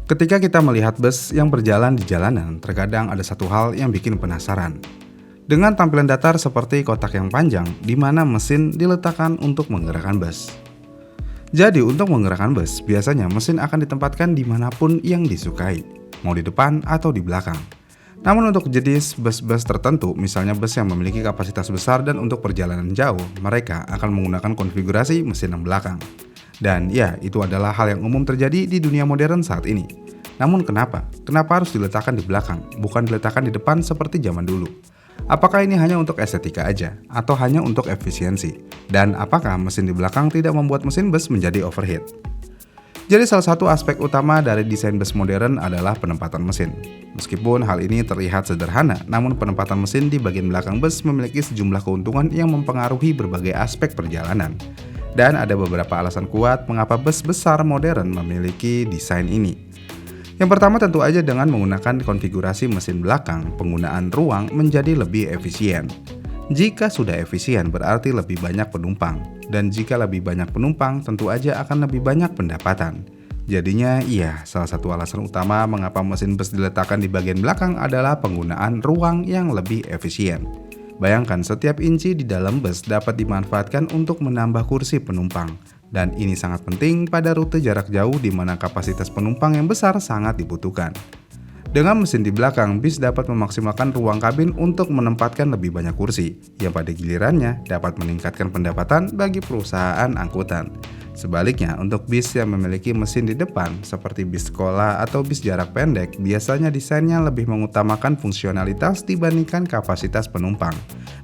Ketika kita melihat bus yang berjalan di jalanan, terkadang ada satu hal yang bikin penasaran. Dengan tampilan datar seperti kotak yang panjang, di mana mesin diletakkan untuk menggerakkan bus. Jadi untuk menggerakkan bus, biasanya mesin akan ditempatkan dimanapun yang disukai, mau di depan atau di belakang. Namun untuk jenis bus-bus tertentu, misalnya bus yang memiliki kapasitas besar dan untuk perjalanan jauh, mereka akan menggunakan konfigurasi mesin yang belakang. Dan ya, itu adalah hal yang umum terjadi di dunia modern saat ini. Namun kenapa? Kenapa harus diletakkan di belakang, bukan diletakkan di depan seperti zaman dulu? Apakah ini hanya untuk estetika aja, atau hanya untuk efisiensi? Dan apakah mesin di belakang tidak membuat mesin bus menjadi overheat? Jadi salah satu aspek utama dari desain bus modern adalah penempatan mesin. Meskipun hal ini terlihat sederhana, namun penempatan mesin di bagian belakang bus memiliki sejumlah keuntungan yang mempengaruhi berbagai aspek perjalanan. Dan ada beberapa alasan kuat mengapa bus besar modern memiliki desain ini. Yang pertama tentu aja dengan menggunakan konfigurasi mesin belakang, penggunaan ruang menjadi lebih efisien. Jika sudah efisien berarti lebih banyak penumpang, dan jika lebih banyak penumpang tentu aja akan lebih banyak pendapatan. Jadinya iya, salah satu alasan utama mengapa mesin bus diletakkan di bagian belakang adalah penggunaan ruang yang lebih efisien. Bayangkan setiap inci di dalam bus dapat dimanfaatkan untuk menambah kursi penumpang. Dan ini sangat penting pada rute jarak jauh di mana kapasitas penumpang yang besar sangat dibutuhkan. Dengan mesin di belakang, bis dapat memaksimalkan ruang kabin untuk menempatkan lebih banyak kursi, yang pada gilirannya dapat meningkatkan pendapatan bagi perusahaan angkutan. Sebaliknya, untuk bis yang memiliki mesin di depan, seperti bis sekolah atau bis jarak pendek, biasanya desainnya lebih mengutamakan fungsionalitas dibandingkan kapasitas penumpang.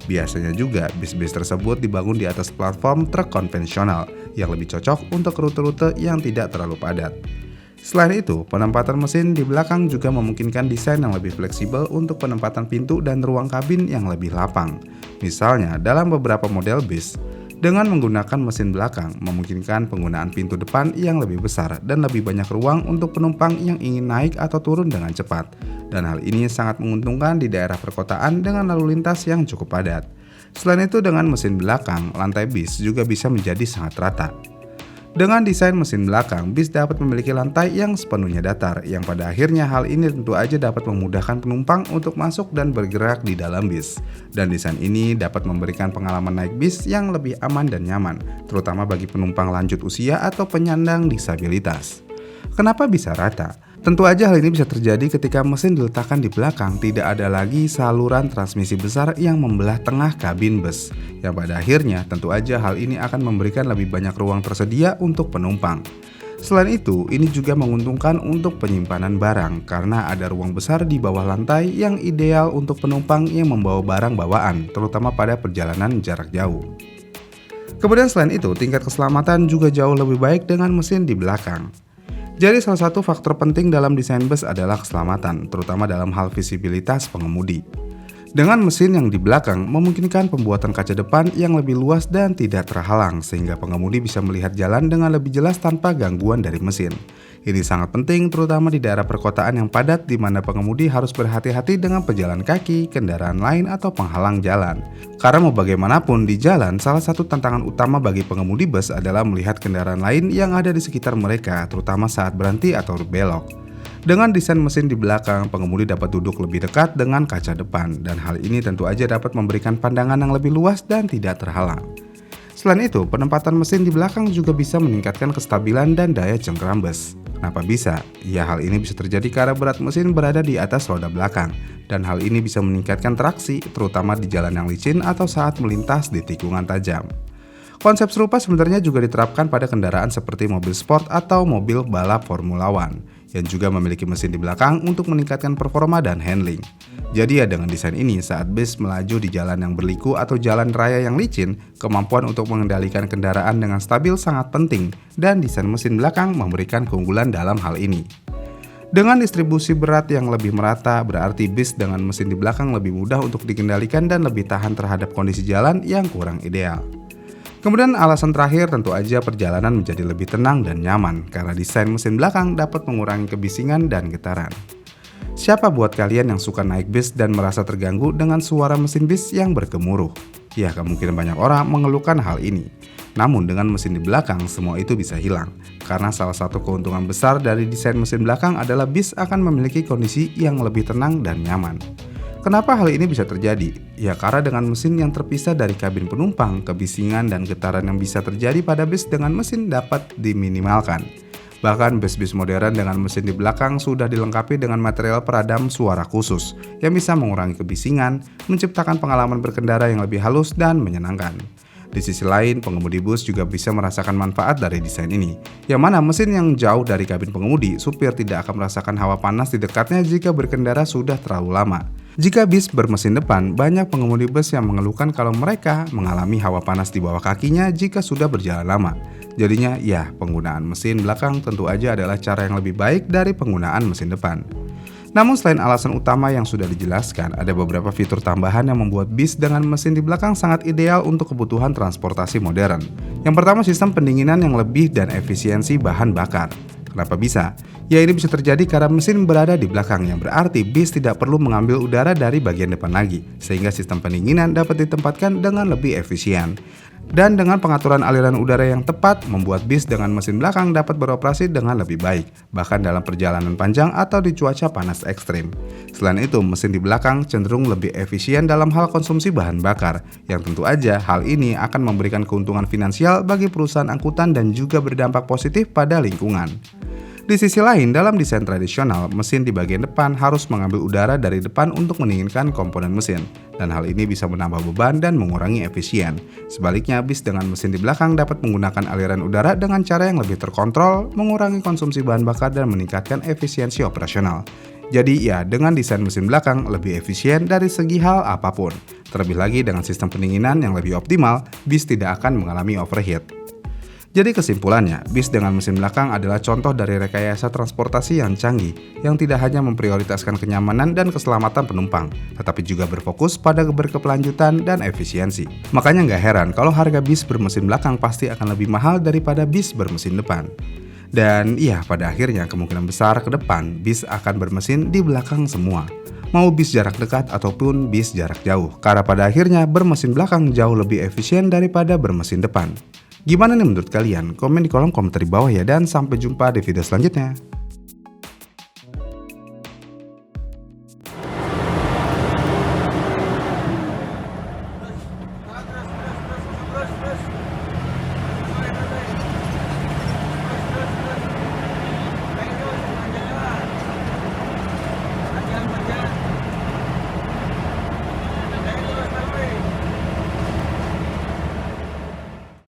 Biasanya juga, bis-bis tersebut dibangun di atas platform truk konvensional, yang lebih cocok untuk rute-rute yang tidak terlalu padat. Selain itu, penempatan mesin di belakang juga memungkinkan desain yang lebih fleksibel untuk penempatan pintu dan ruang kabin yang lebih lapang. Misalnya, dalam beberapa model bis, dengan menggunakan mesin belakang memungkinkan penggunaan pintu depan yang lebih besar dan lebih banyak ruang untuk penumpang yang ingin naik atau turun dengan cepat. Dan hal ini sangat menguntungkan di daerah perkotaan dengan lalu lintas yang cukup padat. Selain itu, dengan mesin belakang, lantai bis juga bisa menjadi sangat rata. Dengan desain mesin belakang, bis dapat memiliki lantai yang sepenuhnya datar, yang pada akhirnya hal ini tentu aja dapat memudahkan penumpang untuk masuk dan bergerak di dalam bis. Dan desain ini dapat memberikan pengalaman naik bis yang lebih aman dan nyaman, terutama bagi penumpang lanjut usia atau penyandang disabilitas. Kenapa bisa rata? Tentu aja hal ini bisa terjadi ketika mesin diletakkan di belakang, tidak ada lagi saluran transmisi besar yang membelah tengah kabin bus. Yang pada akhirnya tentu aja hal ini akan memberikan lebih banyak ruang tersedia untuk penumpang. Selain itu, ini juga menguntungkan untuk penyimpanan barang karena ada ruang besar di bawah lantai yang ideal untuk penumpang yang membawa barang bawaan, terutama pada perjalanan jarak jauh. Kemudian selain itu, tingkat keselamatan juga jauh lebih baik dengan mesin di belakang. Jadi salah satu faktor penting dalam desain bus adalah keselamatan, terutama dalam hal visibilitas pengemudi. Dengan mesin yang di belakang memungkinkan pembuatan kaca depan yang lebih luas dan tidak terhalang, sehingga pengemudi bisa melihat jalan dengan lebih jelas tanpa gangguan dari mesin. Ini sangat penting terutama di daerah perkotaan yang padat di mana pengemudi harus berhati-hati dengan pejalan kaki, kendaraan lain atau penghalang jalan. Karena mau bagaimanapun di jalan, salah satu tantangan utama bagi pengemudi bus adalah melihat kendaraan lain yang ada di sekitar mereka, terutama saat berhenti atau belok. Dengan desain mesin di belakang, pengemudi dapat duduk lebih dekat dengan kaca depan, dan hal ini tentu aja dapat memberikan pandangan yang lebih luas dan tidak terhalang. Selain itu, penempatan mesin di belakang juga bisa meningkatkan kestabilan dan daya cengkeram bus. Kenapa bisa? Ya, hal ini bisa terjadi karena berat mesin berada di atas roda belakang, dan hal ini bisa meningkatkan traksi, terutama di jalan yang licin atau saat melintas di tikungan tajam. Konsep serupa sebenarnya juga diterapkan pada kendaraan seperti mobil sport atau mobil balap Formula One, yang juga memiliki mesin di belakang untuk meningkatkan performa dan handling. Jadi ya dengan desain ini, saat bis melaju di jalan yang berliku atau jalan raya yang licin, kemampuan untuk mengendalikan kendaraan dengan stabil sangat penting, dan desain mesin belakang memberikan keunggulan dalam hal ini. Dengan distribusi berat yang lebih merata, berarti bis dengan mesin di belakang lebih mudah untuk dikendalikan dan lebih tahan terhadap kondisi jalan yang kurang ideal. Kemudian alasan terakhir tentu aja perjalanan menjadi lebih tenang dan nyaman karena desain mesin belakang dapat mengurangi kebisingan dan getaran. Siapa buat kalian yang suka naik bis dan merasa terganggu dengan suara mesin bis yang bergemuruh? Ya, kemungkinan banyak orang mengeluhkan hal ini. Namun dengan mesin di belakang, semua itu bisa hilang. Karena salah satu keuntungan besar dari desain mesin belakang adalah bis akan memiliki kondisi yang lebih tenang dan nyaman. Kenapa hal ini bisa terjadi? Ya karena dengan mesin yang terpisah dari kabin penumpang, kebisingan dan getaran yang bisa terjadi pada bis dengan mesin dapat diminimalkan. Bahkan bis-bis modern dengan mesin di belakang sudah dilengkapi dengan material peredam suara khusus yang bisa mengurangi kebisingan, menciptakan pengalaman berkendara yang lebih halus dan menyenangkan. Di sisi lain, pengemudi bus juga bisa merasakan manfaat dari desain ini, yang mana mesin yang jauh dari kabin pengemudi, supir tidak akan merasakan hawa panas di dekatnya jika berkendara sudah terlalu lama. Jika bis bermesin depan, banyak pengemudi bus yang mengeluhkan kalau mereka mengalami hawa panas di bawah kakinya jika sudah berjalan lama. Jadinya, ya, penggunaan mesin belakang tentu aja adalah cara yang lebih baik dari penggunaan mesin depan. Namun selain alasan utama yang sudah dijelaskan, ada beberapa fitur tambahan yang membuat bis dengan mesin di belakang sangat ideal untuk kebutuhan transportasi modern. Yang pertama, sistem pendinginan yang lebih dan efisiensi bahan bakar. Kenapa bisa? Ya ini bisa terjadi karena mesin berada di belakang, yang berarti bis tidak perlu mengambil udara dari bagian depan lagi, sehingga sistem pendinginan dapat ditempatkan dengan lebih efisien. Dan dengan pengaturan aliran udara yang tepat, membuat bis dengan mesin belakang dapat beroperasi dengan lebih baik, bahkan dalam perjalanan panjang atau di cuaca panas ekstrim. Selain itu, mesin di belakang cenderung lebih efisien dalam hal konsumsi bahan bakar, yang tentu aja hal ini akan memberikan keuntungan finansial bagi perusahaan angkutan dan juga berdampak positif pada lingkungan. Di sisi lain, dalam desain tradisional, mesin di bagian depan harus mengambil udara dari depan untuk mendinginkan komponen mesin, dan hal ini bisa menambah beban dan mengurangi efisien. Sebaliknya, bis dengan mesin di belakang dapat menggunakan aliran udara dengan cara yang lebih terkontrol, mengurangi konsumsi bahan bakar dan meningkatkan efisiensi operasional. Jadi ya, dengan desain mesin belakang lebih efisien dari segi hal apapun. Terlebih lagi dengan sistem pendinginan yang lebih optimal, bis tidak akan mengalami overheat. Jadi kesimpulannya, bis dengan mesin belakang adalah contoh dari rekayasa transportasi yang canggih, yang tidak hanya memprioritaskan kenyamanan dan keselamatan penumpang, tetapi juga berfokus pada berkelanjutan dan efisiensi. Makanya nggak heran kalau harga bis bermesin belakang pasti akan lebih mahal daripada bis bermesin depan. Dan iya, pada akhirnya kemungkinan besar ke depan bis akan bermesin di belakang semua. Mau bis jarak dekat ataupun bis jarak jauh, karena pada akhirnya bermesin belakang jauh lebih efisien daripada bermesin depan. Gimana nih menurut kalian? Komen di kolom komentar di bawah ya, dan sampai jumpa di video selanjutnya.